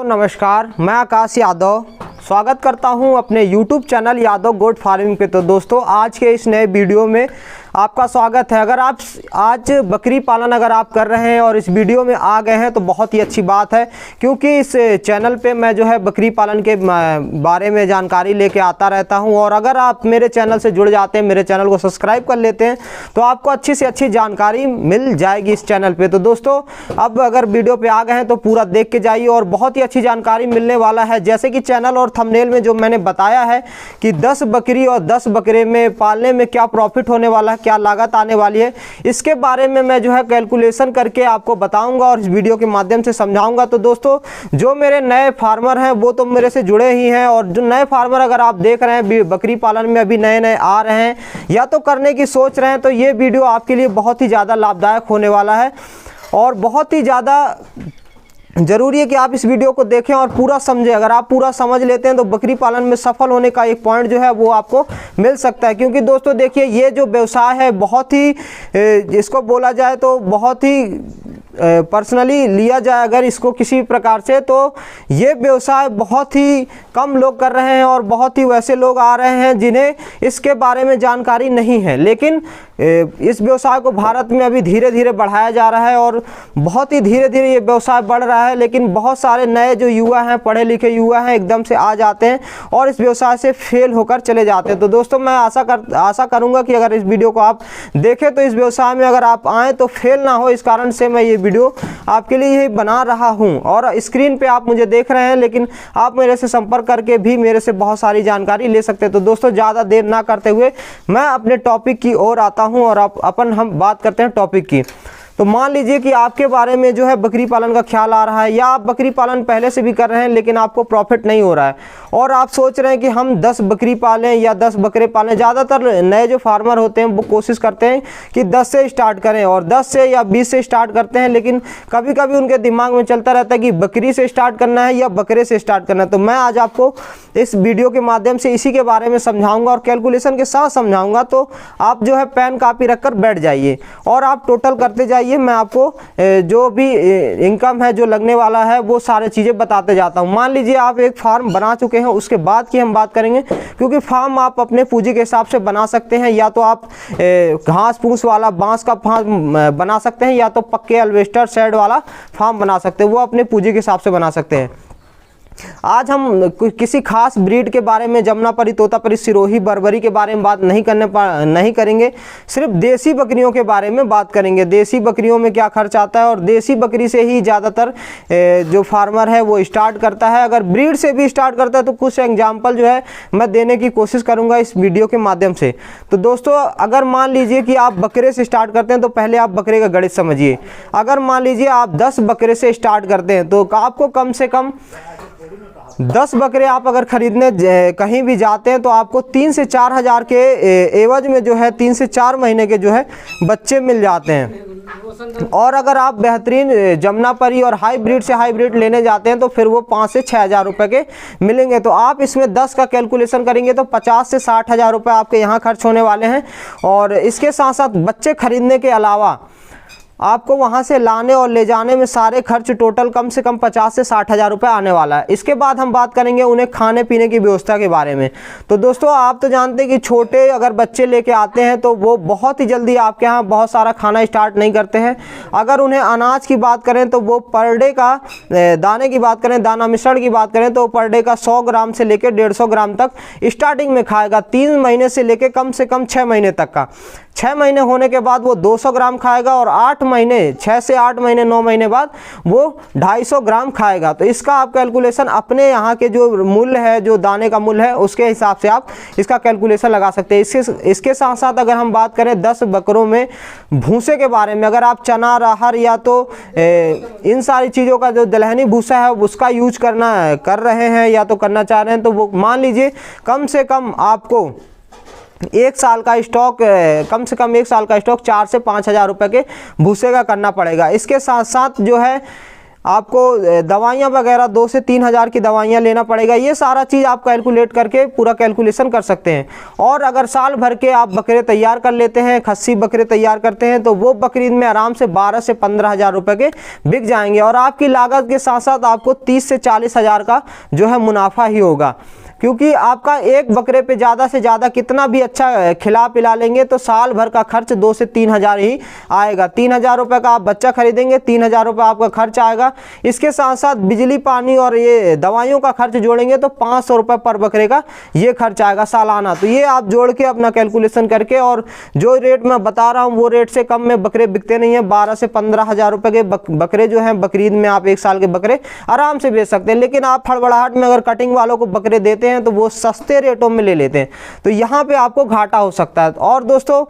तो नमस्कार, मैं आकाश यादव स्वागत करता हूं अपने YouTube channel Yadav goat farming पे। तो दोस्तों, आज के इस नए वीडियो में आपका स्वागत है। अगर आप आज बकरी पालन अगर आप कर रहे हैं और इस वीडियो में आ गए हैं तो बहुत ही अच्छी बात है, क्योंकि इस चैनल पे मैं जो है बकरी पालन के बारे में जानकारी लेके आता रहता हूं। और अगर आप मेरे चैनल से जुड़ जाते हैं, मेरे चैनल को सब्सक्राइब कर लेते हैं, तो आपको अच्छी से अच्छी जानकारी मिल जाएगी इस चैनल पे। तो दोस्तों, अब अगर वीडियो पे आ गए हैं तो पूरा देख के जाइए और बहुत ही अच्छी जानकारी मिलने वाला है। जैसे कि चैनल और थंबनेल में जो मैंने बताया है कि 10 बकरी और 10 बकरे में पालने में क्या प्रॉफिट होने वाला है, क्या लागत आने वाली है, इसके बारे में मैं जो है कैलकुलेशन करके आपको बताऊंगा और इस वीडियो के माध्यम से समझाऊंगा। तो दोस्तों, जो मेरे नए फार्मर हैं वो तो मेरे से जुड़े ही हैं, और जो नए फार्मर अगर आप देख रहे हैं बकरी पालन में अभी नए नए आ रहे हैं या तो करने की सोच रहे हैं, तो ये वीडियो आपके लिए बहुत ही ज़्यादा लाभदायक होने वाला है और बहुत ही ज़्यादा ज़रूरी है कि आप इस वीडियो को देखें और पूरा समझें। अगर आप पूरा समझ लेते हैं तो बकरी पालन में सफल होने का एक पॉइंट जो है वो आपको मिल सकता है। क्योंकि दोस्तों देखिए, ये जो व्यवसाय है बहुत ही इसको बोला जाए तो बहुत ही पर्सनली लिया जाए अगर इसको किसी प्रकार से, तो ये व्यवसाय बहुत ही कम लोग कर रहे हैं और बहुत ही वैसे लोग आ रहे हैं जिन्हें इसके बारे में जानकारी नहीं है। लेकिन इस व्यवसाय को भारत में अभी धीरे धीरे बढ़ाया जा रहा है और बहुत ही धीरे धीरे ये व्यवसाय बढ़ रहा है। लेकिन बहुत सारे नए जो युवा हैं, पढ़े लिखे युवा हैं, एकदम से आ जाते हैं और इस व्यवसाय से फेल होकर चले जाते हैं। तो दोस्तों, मैं आशा करूंगा कि अगर इस वीडियो को आप देखें तो इस व्यवसाय में अगर आप आएँ तो फेल ना हो। इस कारण से मैं ये वीडियो आपके लिए ही बना रहा हूं। और स्क्रीन पे आप मुझे देख रहे हैं, लेकिन आप मेरे से संपर्क करके भी मेरे से बहुत सारी जानकारी ले सकते हैं। तो दोस्तों, ज़्यादा देर ना करते हुए मैं अपने टॉपिक की ओर आता हूं और हम बात करते हैं टॉपिक की। तो मान लीजिए कि आपके बारे में जो है बकरी पालन का ख्याल आ रहा है, या आप बकरी पालन पहले से भी कर रहे हैं लेकिन आपको प्रॉफिट नहीं हो रहा है और आप सोच रहे हैं कि हम 10 बकरी पालें या 10 बकरे पालें। ज़्यादातर नए जो फार्मर होते हैं वो कोशिश करते हैं कि 10 से स्टार्ट करें और 10 से या 20 से स्टार्ट करते हैं, लेकिन कभी कभी उनके दिमाग में चलता रहता है कि बकरी से स्टार्ट करना है या बकरे से स्टार्ट करना है। तो मैं आज आपको इस वीडियो के माध्यम से इसी के बारे में समझाऊंगा और कैलकुलेशन के साथ समझाऊंगा। तो आप जो है पेन कापी रखकर बैठ जाइए और आप टोटल करते जाइए। मैं आपको जो भी इनकम है जो लगने वाला है वो सारे चीज़ें बताते जाता हूं। मान लीजिए आप एक फार्म बना चुके हैं, उसके बाद की हम बात करेंगे, क्योंकि फार्म आप अपने पूंजी के हिसाब से बना सकते हैं। या तो आप घास फूस वाला बांस का फार्म बना सकते हैं, या तो पक्के अल्वेस्टर शेड वाला फार्म बना सकते हैं, वो अपने पूंजी के हिसाब से बना सकते हैं। आज हम किसी खास ब्रीड के बारे में, जमुनापरी, तोतापरी, सिरोही, बर्बरी के बारे में बात नहीं करेंगे। सिर्फ देसी बकरियों के बारे में बात करेंगे। देसी बकरियों में क्या खर्च आता है और देसी बकरी से ही ज़्यादातर जो फार्मर है वो स्टार्ट करता है। अगर ब्रीड से भी स्टार्ट करता है तो कुछ एग्जाम्पल जो है मैं देने की कोशिश करूँगा इस वीडियो के माध्यम से। तो दोस्तों, अगर मान लीजिए कि आप बकरे से स्टार्ट करते हैं तो पहले आप बकरे का गणित समझिए। अगर मान लीजिए आप 10 बकरे से स्टार्ट करते हैं तो आपको कम से कम 10 बकरे आप अगर खरीदने कहीं भी जाते हैं तो आपको 3 से 4 हज़ार के एवज में जो है 3 से 4 महीने के जो है बच्चे मिल जाते हैं। और अगर आप बेहतरीन जमुनापरी और हाईब्रिड से हाईब्रिड लेने जाते हैं तो फिर वो 5 से 6 हज़ार रुपये के मिलेंगे। तो आप इसमें 10 का कैलकुलेशन करेंगे तो 50 से 60 हज़ार रुपये आपके यहाँ खर्च होने वाले हैं। और इसके साथ साथ बच्चे खरीदने के अलावा आपको वहाँ से लाने और ले जाने में सारे खर्च टोटल कम से कम 50 से 60 हज़ार रुपये आने वाला है। इसके बाद हम बात करेंगे उन्हें खाने पीने की व्यवस्था के बारे में। तो दोस्तों, आप तो जानते हैं कि छोटे अगर बच्चे लेके आते हैं तो वो बहुत ही जल्दी आपके यहाँ बहुत सारा खाना स्टार्ट नहीं करते हैं। अगर उन्हें अनाज की बात करें तो वो पर डे का, दाने की बात करें, दाना मिश्रण की बात करें तो पर डे का 100 ग्राम से लेकर 150 ग्राम तक स्टार्टिंग में खाएगा। 3 महीने से लेकर कम से कम 6 महीने तक का। 6 महीने होने के बाद वो 200 ग्राम खाएगा और 8 महीने, 6 से 8 महीने, 9 महीने बाद वो 250 ग्राम खाएगा। तो इसका आप कैलकुलेशन अपने यहाँ के जो मूल्य है, जो दाने का मूल्य है, उसके हिसाब से आप इसका कैलकुलेशन लगा सकते हैं। इसके साथ साथ अगर हम बात करें 10 बकरों में भूसे के बारे में, अगर आप चना, राहर या तो इन सारी चीज़ों का जो दलहनी भूसा है उसका यूज कर रहे हैं या तो करना चाह रहे हैं, तो वो मान लीजिए कम से कम आपको 1 साल का स्टॉक, कम से कम 1 साल का स्टॉक 4 से 5 हज़ार रुपये के भूसे का करना पड़ेगा। इसके साथ साथ जो है आपको दवाइयाँ वगैरह 2 से 3 हज़ार की दवाइयाँ लेना पड़ेगा। ये सारा चीज़ आप कैलकुलेट करके पूरा कैलकुलेशन कर सकते हैं। और अगर साल भर के आप बकरे तैयार कर लेते हैं, खस्सी बकरे तैयार करते हैं, तो वो बकरीद में आराम से 12 से 15 हज़ार रुपये के बिक जाएंगे और आपकी लागत के साथ साथ आपको 30 से 40 हज़ार का जो है मुनाफा ही होगा। क्योंकि आपका एक बकरे पे ज़्यादा से ज़्यादा कितना भी अच्छा खिला पिला लेंगे तो साल भर का खर्च 2 से 3 हज़ार ही आएगा। 3 हज़ार रुपये का आप बच्चा खरीदेंगे, 3 हज़ार रुपये आपका खर्च आएगा। इसके साथ साथ बिजली पानी और ये दवाइयों का खर्च जोड़ेंगे तो 500 रुपये पर बकरे का ये खर्च आएगा सालाना। तो ये आप जोड़ के अपना कैलकुलेशन करके, और जो रेट मैं बता रहा हूँ वो रेट से कम में बकरे बिकते नहीं है। 12 से 15 हज़ार रुपये के बकरे जो हैं बकरीद में आप एक साल के बकरे आराम से बेच सकते हैं। लेकिन आप हड़बड़ाहट में अगर कटिंग वालों को बकरे देते हैं तो वो सस्ते रेटों में ले लेते हैं, तो यहाँ पे आपको घाटा हो सकता है। और दोस्तों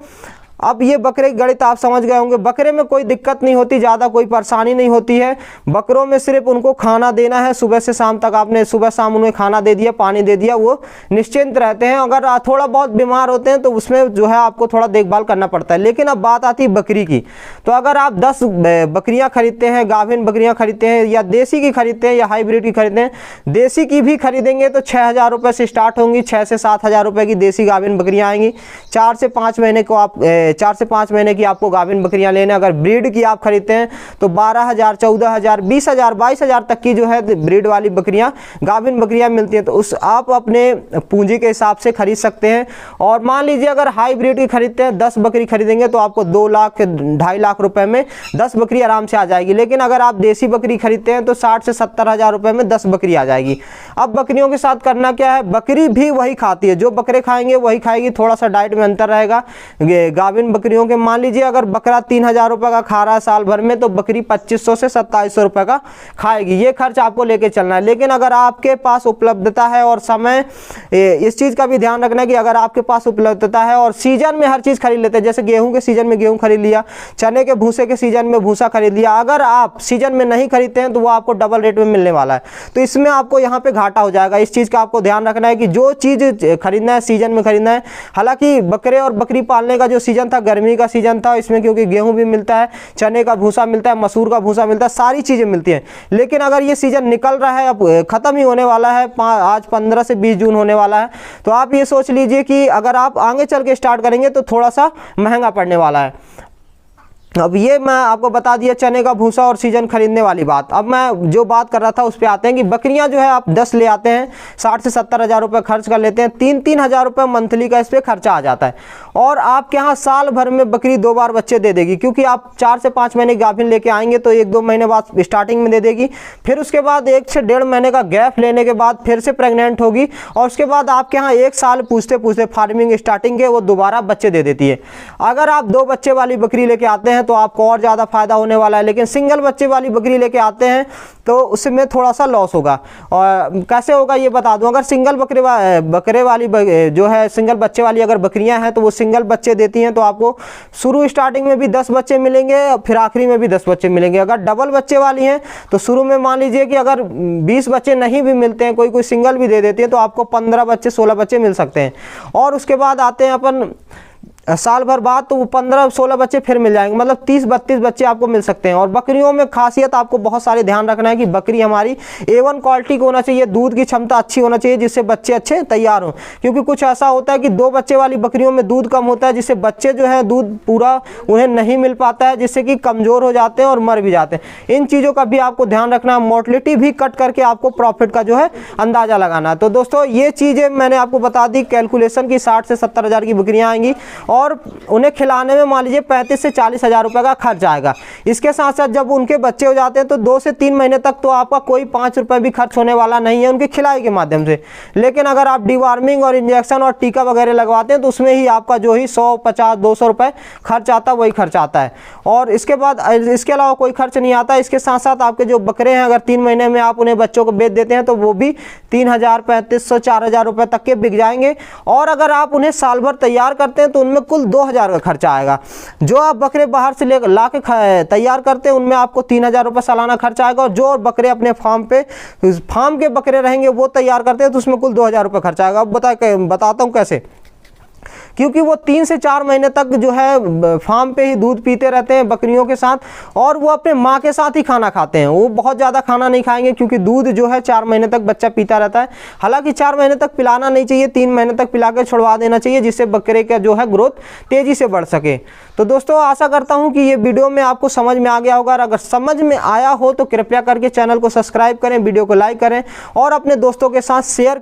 अब ये बकरे की गणित आप समझ गए होंगे। बकरे में कोई दिक्कत नहीं होती, ज़्यादा कोई परेशानी नहीं होती है। बकरों में सिर्फ उनको खाना देना है, सुबह से शाम तक आपने सुबह शाम उन्हें खाना दे दिया, पानी दे दिया, वो निश्चिंत रहते हैं। अगर थोड़ा बहुत बीमार होते हैं तो उसमें जो है आपको थोड़ा देखभाल करना पड़ता है। लेकिन अब बात आती है बकरी की, तो अगर आप 10 बकरियाँ खरीदते हैं, गाभिन बकरियाँ खरीदते हैं, या देसी की खरीदते हैं या हाइब्रिड की खरीदते हैं, देसी की भी खरीदेंगे तो 6 हज़ार रुपये से स्टार्ट होंगी। 6 से 7 हज़ार रुपये की देसी गाभिन बकरियाँ आएंगी। 4 से 5 महीने को आप 4 से 5 महीने की आपको गाभिन बकरियां लेना। अगर ब्रीड की आप खरीदते हैं तो 12 हज़ार, 14 हज़ार, 20 हज़ार, 22 हज़ार तक की जो है ब्रीड वाली बकरियां, गाभिन बकरियां मिलती हैं। तो उस आप अपने पूंजी के हिसाब से खरीद सकते हैं। और मान लीजिए अगर हाई ब्रीड की खरीदते हैं, 10 बकरी खरीदेंगे तो आपको 2 लाख 2.5 लाख रुपए में 10 बकरी आराम से आ जाएगी। लेकिन अगर आप देसी बकरी खरीदते हैं तो 60 से 70 हज़ार रुपए में 10 बकरी आ जाएगी। अब बकरियों के साथ करना क्या है, बकरी भी वही खाती है, जो बकरे खाएंगे वही खाएगी, थोड़ा सा डाइट में अंतर रहेगा। गाभिन बकरियों के मान लीजिए अगर बकरा 3 हज़ार रुपये का खा रहा है साल भर में, तो बकरी 2500 से 2700 रुपये का खाएगी। ये खर्च आपको लेके चलना है। लेकिन अगर आपके पास उपलब्धता है और समय, इस चीज़ का भी ध्यान रखना है कि अगर आपके पास उपलब्धता है और सीजन में हर चीज़ खरीद लेते हैं, जैसे गेहूं के सीजन में गेहूं खरीद लिया, चने के भूसे के सीजन में भूसा खरीद लिया। अगर आप सीजन में नहीं खरीदते हैं तो वो आपको डबल रेट में मिलने वाला है, तो इसमें आपको यहाँ पे घाटा हो जाएगा। इस चीज़ का आपको ध्यान रखना है कि जो चीज़ खरीदना है सीजन में खरीदना है। हालांकि बकरे और बकरी पालने का जो सीजन था गर्मी का सीजन था, इसमें क्योंकि गेहूं भी मिलता है, चने का भूसा मिलता है, मसूर का भूसा मिलता है, सारी चीज़ें मिलती हैं। लेकिन अगर ये सीजन निकल रहा है, अब ख़त्म ही होने वाला है, आज 15 से 20 जून होने वाला है, तो आप ये सोच लीजिए कि अगर आप आगे चल के स्टार्ट करेंगे तो थोड़ा सा महंगा पड़ने वाला है। अब ये मैं आपको बता दिया चने का भूसा और सीजन खरीदने वाली बात। अब मैं जो बात कर रहा था उस पर आते हैं कि बकरियां जो है आप 10 ले आते हैं, 60 से 70 हज़ार रुपये खर्च कर लेते हैं, 3-3 हज़ार रुपये मंथली का इस पर खर्चा आ जाता है। और आपके यहाँ साल भर में बकरी 2 बार बच्चे दे देगी, क्योंकि आप 4 से 5 महीने गाभिन लेके आएंगे तो 1-2 महीने बाद स्टार्टिंग में दे देगी, फिर उसके बाद 1 से 1.5 महीने का गैप लेने के बाद फिर से प्रेग्नेंट होगी, और उसके बाद आपके यहाँ 1 साल पूछते पूछते फार्मिंग स्टार्टिंग के वो दोबारा बच्चे दे देती है। अगर आप 2 बच्चे वाली बकरी लेके आते हैं तो आपको और ज़्यादा फायदा होने वाला है। लेकिन सिंगल बच्चे वाली बकरी लेके आते हैं तो उसमें थोड़ा सा लॉस होगा। और कैसे होगा ये बता दूं, अगर सिंगल बकरे वाली जो है सिंगल बच्चे वाली अगर बकरियां हैं तो वो सिंगल बच्चे देती हैं, तो आपको शुरू स्टार्टिंग में भी 10 बच्चे मिलेंगे, फिर आखिरी में भी 10 बच्चे मिलेंगे। अगर डबल बच्चे वाली हैं तो शुरू में मान लीजिए कि अगर 20 बच्चे नहीं भी मिलते हैं, कोई सिंगल भी दे देती है, तो आपको 15 बच्चे 16 बच्चे मिल सकते हैं। और उसके बाद आते हैं अपन साल भर बाद, तो वो 15-16 बच्चे फिर मिल जाएंगे, मतलब 30-32 बच्चे आपको मिल सकते हैं। और बकरियों में खासियत आपको बहुत सारे ध्यान रखना है कि बकरी हमारी A1 क्वालिटी की होना चाहिए, दूध की क्षमता अच्छी होना चाहिए, जिससे बच्चे अच्छे तैयार हों। क्योंकि कुछ ऐसा होता है कि 2 बच्चे वाली बकरियों में दूध कम होता है, जिससे बच्चे जो है दूध पूरा उन्हें नहीं मिल पाता है, जिससे कि कमज़ोर हो जाते हैं और मर भी जाते हैं। इन चीज़ों का भी आपको ध्यान रखना है। मोर्टलिटी भी कट करके आपको प्रॉफिट का जो है अंदाज़ा लगाना है। तो दोस्तों ये चीज़ें मैंने आपको बता दी कैलकुलेशन की। 60 से 70 हज़ार की बकरियाँ आएंगी और उन्हें खिलाने में मान लीजिए 35 से 40 हज़ार रुपये का खर्च आएगा। इसके साथ साथ जब उनके बच्चे हो जाते हैं तो 2 से 3 महीने तक तो आपका कोई 5 रुपये भी खर्च होने वाला नहीं है उनकी खिलाई के माध्यम से। लेकिन अगर आप डिवार्मिंग और इंजेक्शन और टीका वगैरह लगवाते हैं तो उसमें ही आपका जो ही 100, 50, 200 रुपये खर्च आता है, वही खर्च आता है। और इसके बाद इसके अलावा कोई खर्च नहीं आता। इसके साथ साथ आपके जो बकरे हैं, अगर 3 महीने में आप उन्हें बच्चों को बेच देते हैं तो वो भी 3000, 3500, 4000 रुपये तक के बिक जाएंगे। और अगर आप उन्हें साल भर तैयार करते हैं तो उनमें कुल 2000 का खर्चा आएगा। जो आप बकरे बाहर से ला के तैयार करते हैं उनमें आपको 3000 रुपये सालाना खर्चा आएगा। और जो बकरे अपने फार्म के बकरे रहेंगे वो तैयार करते हैं तो उसमें कुल 2000 रुपये खर्चा आएगा। अब बताता हूँ कैसे। क्योंकि वो 3 से 4 महीने तक जो है फार्म पे ही दूध पीते रहते हैं बकरियों के साथ, और वो अपने माँ के साथ ही खाना खाते हैं। वो बहुत ज़्यादा खाना नहीं खाएंगे क्योंकि दूध जो है 4 महीने तक बच्चा पीता रहता है। हालांकि 4 महीने तक पिलाना नहीं चाहिए, 3 महीने तक पिला के छुड़वा देना चाहिए, जिससे बकरे का जो है ग्रोथ तेज़ी से बढ़ सके। तो दोस्तों आशा करता हूँ कि ये वीडियो में आपको समझ में आ गया होगा। अगर समझ में आया हो तो कृपया करके चैनल को सब्सक्राइब करें, वीडियो को लाइक करें और अपने दोस्तों के साथ शेयर